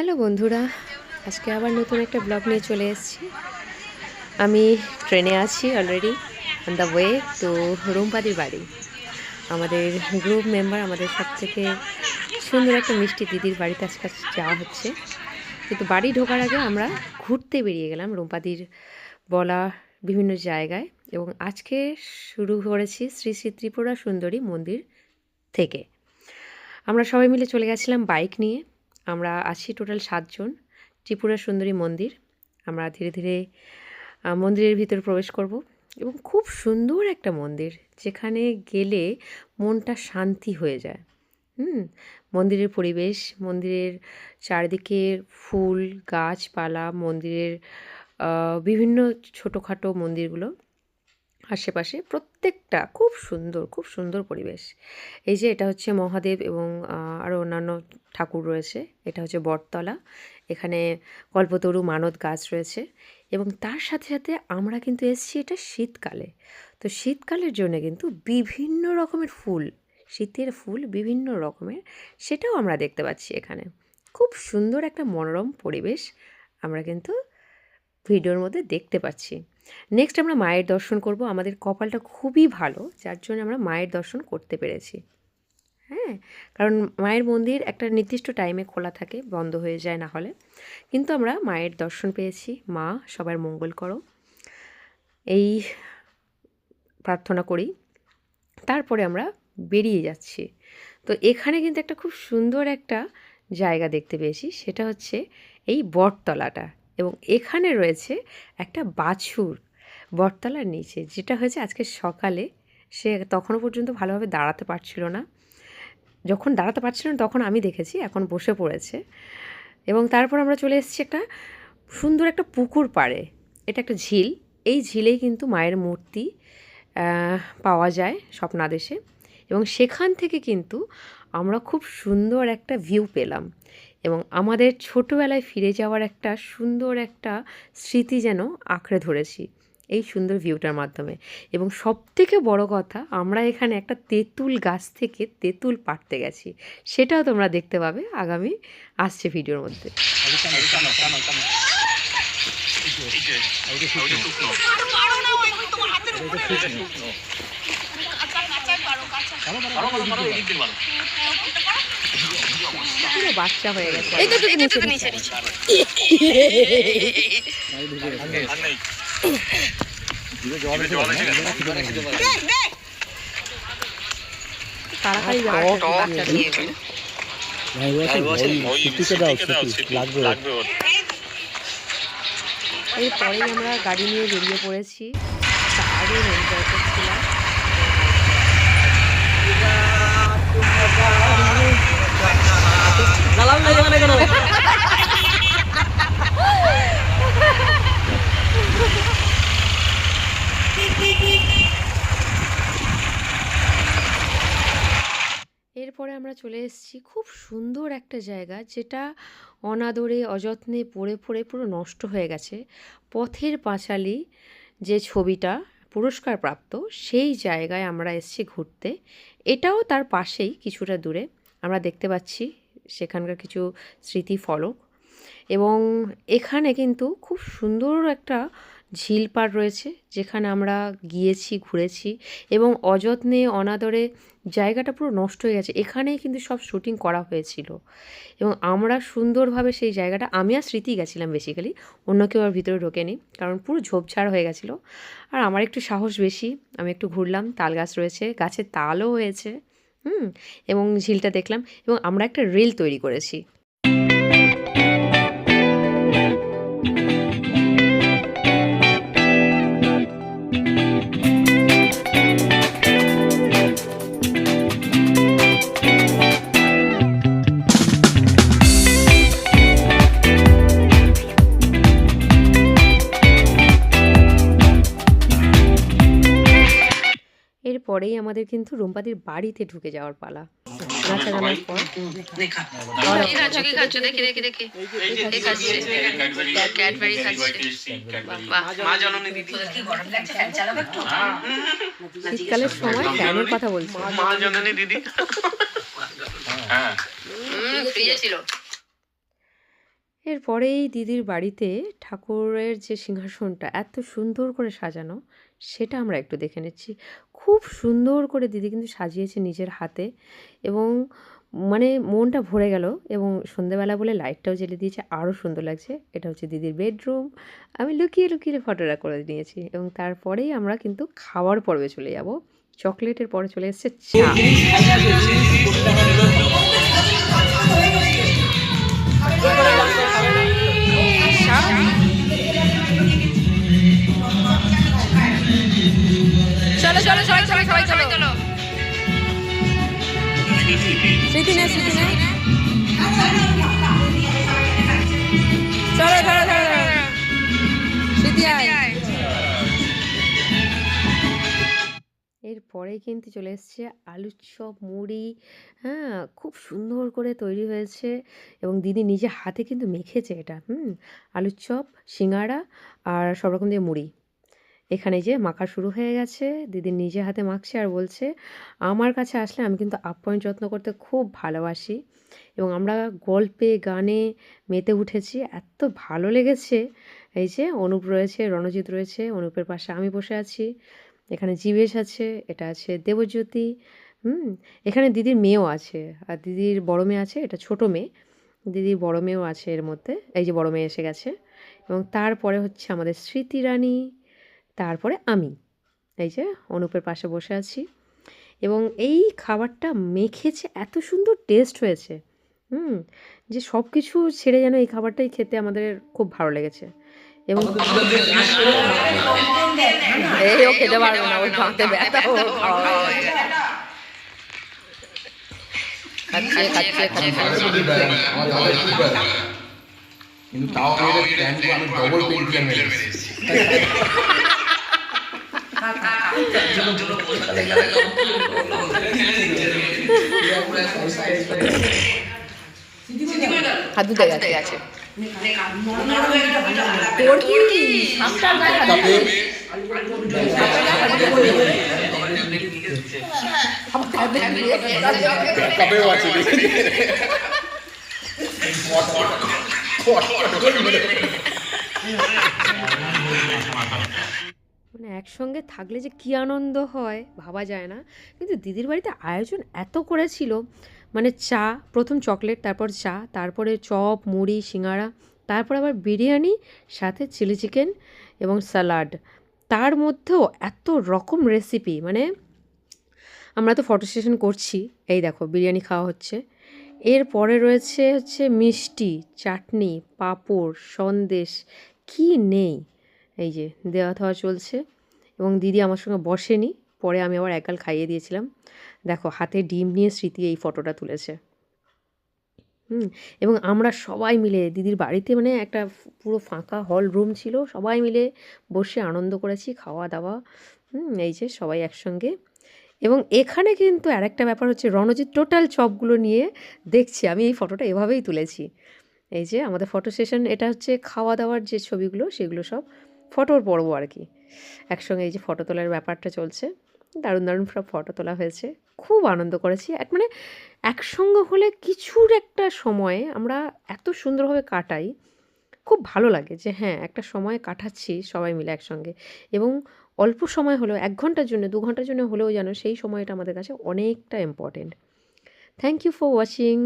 Hello বন্ধুরা, আজকে আবার নতুন একটা ব্লগ নিয়ে চলে এসেছি। আমি ট্রেনে আছি already on the way to রুম্পাদির বাড়ি। আমাদের গ্রুপ মেম্বার, আমাদের সবথেকে সুন্দর একটা মিষ্টি দিদির বাড়িতে আজকে যাওয়া হচ্ছে। কিন্তু বাড়ি ঢোকার আগে আমরা ঘুরতে বেরিয়ে গেলাম রুম্পাদির বলা বিভিন্ন জায়গায়, এবং আজকে শুরু করেছি শ্রী শ্রী ত্রিপুরা সুন্দরী মন্দির থেকে। আমরা সবাই মিলে চলে গেছিলাম বাইক নিয়ে। আমরা আছি টোটাল 7 জন। ত্রিপুরা সুন্দরী মন্দির। আমরা ধীরে ধীরে মন্দিরের ভিতরে প্রবেশ করব, এবং খুব সুন্দর একটা মন্দির, যেখানে গেলে মনটা শান্তি হয়ে যায়। মন্দিরের পরিবেশ, মন্দিরের চারিদিকে ফুল গাছপালা, মন্দিরের বিভিন্ন ছোটোখাটো মন্দিরগুলো আশেপাশে প্রত্যেকটা খুব সুন্দর, খুব সুন্দর পরিবেশ। এই যে এটা হচ্ছে মহাদেব এবং আরও অন্যান্য ঠাকুর রয়েছে। এটা হচ্ছে বটতলা। এখানে কল্পতরু মানত গাছ রয়েছে, এবং তার সাথে সাথে আমরা কিন্তু এসেছি এটা শীতকালে। তো শীতকালের জন্য কিন্তু বিভিন্ন রকমের ফুল, শীতের ফুল বিভিন্ন রকমের, সেটাও আমরা দেখতে পাচ্ছি এখানে। খুব সুন্দর একটা মনোরম পরিবেশ আমরা কিন্তু ভিডিওর মধ্যে দেখতে পাচ্ছি। নেক্সট আমরা মায়ের দর্শন করব। আমাদের কপালটা খুবই ভালো, যার জন্য আমরা মায়ের দর্শন করতে পেরেছি। হ্যাঁ, কারণ মায়ের মন্দির একটা নির্দিষ্ট টাইমে খোলা থাকে, বন্ধ হয়ে যায় না হলে। কিন্তু আমরা মায়ের দর্শন পেয়েছি। মা সবার মঙ্গল করো, এই প্রার্থনা করি। তারপরে আমরা বেরিয়ে যাচ্ছি। তো এখানে কিন্তু একটা খুব সুন্দর একটা জায়গা দেখতে পেয়েছি, সেটা হচ্ছে এই বটতলাটা, এবং এখানে রয়েছে একটা বাছুর বটতলার নিচে, যেটা হয়েছে আজকে সকালে। সে তখনও পর্যন্ত ভালোভাবে দাঁড়াতে পারছিল না। যখন দাঁড়াতে পারছিল না তখন আমি দেখেছি, এখন বসে পড়েছে। এবং তারপর আমরা চলে এসেছি একটা সুন্দর একটা পুকুর পাড়ে। এটা একটা ঝিল। এই ঝিলেই কিন্তু মায়ের মূর্তি পাওয়া যায় স্বপ্নাদেশে, এবং সেখান থেকে কিন্তু আমরা খুব সুন্দর একটা ভিউ পেলাম, এবং আমাদের ছোটোবেলায় ফিরে যাওয়ার একটা সুন্দর একটা স্মৃতি যেন আঁকড়ে ধরেছি এই সুন্দর ভিউটার মাধ্যমে। এবং সবথেকে বড় কথা, আমরা এখানে একটা তেঁতুল গাছ থেকে তেঁতুল পাড়তে গেছি, সেটাও তোমরা দেখতে পাবে আগামী আসছে ভিডিওর মধ্যে। পুরো বাচ্চা হয়ে গেছে। তাড়াতাড়ি এরপরেই আমরা গাড়ি নিয়ে বেরিয়ে পড়েছি। দারুণ এনজয় করছিলাম। এরপরে আমরা চলে এসেছি খুব সুন্দর একটা জায়গা, যেটা অনাদরে অযত্নে পড়ে পড়ে পুরো নষ্ট হয়ে গেছে। পথের পাঁচালী যে ছবিটা পুরস্কারপ্রাপ্ত, সেই জায়গায় আমরা এসেছি ঘুরতে। এটাও তার পাশেই কিছুটা দূরে আমরা দেখতে পাচ্ছি সেখানকার কিছু স্মৃতিফলক, এবং এখানে কিন্তু খুব সুন্দর একটা ঝিল পাড় রয়েছে, যেখানে আমরা গিয়েছি, ঘুরেছি, এবং অযত্নে অনাদরে জায়গাটা পুরো নষ্ট হয়ে গেছে। এখানেই কিন্তু সব শুটিং করা হয়েছিল, এবং আমরা সুন্দরভাবে সেই জায়গাটা, আমি আর স্মৃতি গেছিলাম বেসিক্যালি, অন্য কেউ আর ভিতরে ঢোকেনি, কারণ পুরো ঝোপঝাড় হয়ে গেছিলো। আর আমার একটু সাহস বেশি, আমি একটু ঘুরলাম। তাল গাছ রয়েছে, গাছে তালও হয়েছে, এবং ঝিলটা দেখলাম, এবং আমরা একটা রিল তৈরি করেছি। এরপরেই আমাদের কিন্তু রুম্পাদির বাড়িতে ঢুকে যাওয়ার পালা। নাচা গানার পর শীতকালের সময় ফ্যানের কথা বলছি। এরপরেই দিদির বাড়িতে ঠাকুরের যে সিংহাসনটা এত সুন্দর করে সাজানো, সেটা আমরা একটু দেখে নিচ্ছি। খুব সুন্দর করে দিদি কিন্তু সাজিয়েছে নিজের হাতে, এবং মানে মনটা ভরে গেল। এবং সন্ধেবেলা বলে লাইটটাও জ্বেলে দিয়েছে, আরও সুন্দর লাগছে। এটা হচ্ছে দিদির বেডরুম। আমি লুকিয়ে লুকিয়ে ফটোটা করে নিয়েছি, এবং তারপরেই আমরা কিন্তু খাওয়ার পর্বে চলে যাব। চকলেটের পরে চলে এসছে চা। চলো চলো সবাই সবাই সবাই চলো। স্মৃতি নে স্মৃতি নে, চলো ধরো ধরো ধরো স্মৃতি আয়। এরপরে কিন্তু চলে এসছে আলুর চপ, মুড়ি। হ্যাঁ, খুব সুন্দর করে তৈরি হয়েছে, এবং দিদি নিজে হাতে কিন্তু মেখেছে এটা। আলুর চপ, সিঙ্গাড়া আর সব রকম দিয়ে মুড়ি। এখানে যে মাখা শুরু হয়ে গেছে, দিদি নিজে হাতে মাখছে আর বলছে, আমার কাছে আসলে আমি কিন্তু আপ্যায়ন যত্ন করতে খুব ভালোবাসি। এবং আমরা গল্পে গানে মেতে উঠেছি, এত ভালো লেগেছে। এই যে অনুপ রয়েছে, রণজিৎ রয়েছে, অনুপের পাশে আমি বসে আছি, এখানে জীবেশ আছে, এটা আছে দেবজ্যোতি। এখানে দিদির মেয়েও আছে, আর দিদির বড় মেয়ে আছে, এটা ছোট মেয়ে। দিদির বড় মেয়েও আছে এর মধ্যে, এই যে বড় মেয়ে এসে গেছে। এবং তারপরে হচ্ছে আমাদের স্মৃতি রানী, তারপরে আমি এই যে অনুপের পাশে বসে আছি। এবং এই খাবারটা মেখেছে, এত সুন্দর টেস্ট হয়েছে যে সব কিছু ছেড়ে যেন এই খাবারটাই খেতে আমাদের খুব ভালো লেগেছে। এবং ও খেতে পারবে না, ওই ভাঙতে ব্যথা, খাচ্ছে খাচ্ছে কিন্তু তাও আমি ডবল পেন্টিয়াম মেরেছি। হাত ধুতে গেছে। তোর কি মানে একসঙ্গে থাকলে যে কী আনন্দ হয় ভাবা যায় না। কিন্তু দিদির বাড়িতে আয়োজন এত করেছিল, মানে চা, প্রথম চকলেট, তারপর চা, তারপরে চপ, মুড়ি, সিঙ্গাড়া, তারপর আবার বিরিয়ানি, সাথে চিলি চিকেন এবং স্যালাড। তার মধ্যেও এত রকম রেসিপি, মানে আমরা তো ফটো সেশন করছি, এই দেখো বিরিয়ানি খাওয়া হচ্ছে। এরপরে হচ্ছে মিষ্টি, চাটনি, পাঁপড়, সন্দেশ, কি নেই। এই যে দেওয়া থাওয়া চলছে, এবং দিদি আমার সঙ্গে বসেনি, পরে আমি আবার একগাল খাইয়ে দিয়েছিলাম। দেখো হাতে ডিম নিয়ে স্মৃতি এই ফটোটা তুলেছে। এবং আমরা সবাই মিলে দিদির বাড়িতে, মানে একটা পুরো ফাঁকা হল রুম ছিল, সবাই মিলে বসে আনন্দ করেছি, খাওয়া দাওয়া। এই যে সবাই একসঙ্গে। এবং এখানে কিন্তু আরেকটা ব্যাপার হচ্ছে, রণজিৎ টোটাল চপগুলো নিয়ে দেখছি। আমি এই ফটোটা এভাবেই তুলেছি। এই যে আমাদের ফটো সেশন, এটা হচ্ছে খাওয়া দাওয়ার যে ছবিগুলো, সেগুলো সব ফটোর পর্ব আর কি। একসঙ্গে এই যে ফটো তোলার ব্যাপারটা চলছে, দারুণ দারুণ সব ফটো তোলা হয়েছে, খুব আনন্দ করেছি। মানে একসঙ্গে হলে কিছুর একটা সময়ে আমরা এত সুন্দরভাবে কাটাই, খুব ভালো লাগে যে হ্যাঁ একটা সময় কাটাচ্ছি সবাই মিলে একসঙ্গে। এবং অল্প সময় হলেও, 1 ঘন্টার জন্য 2 ঘন্টার জন্য হলেও যেন সেই সময়টা আমাদের কাছে অনেকটা important. Thank you for watching.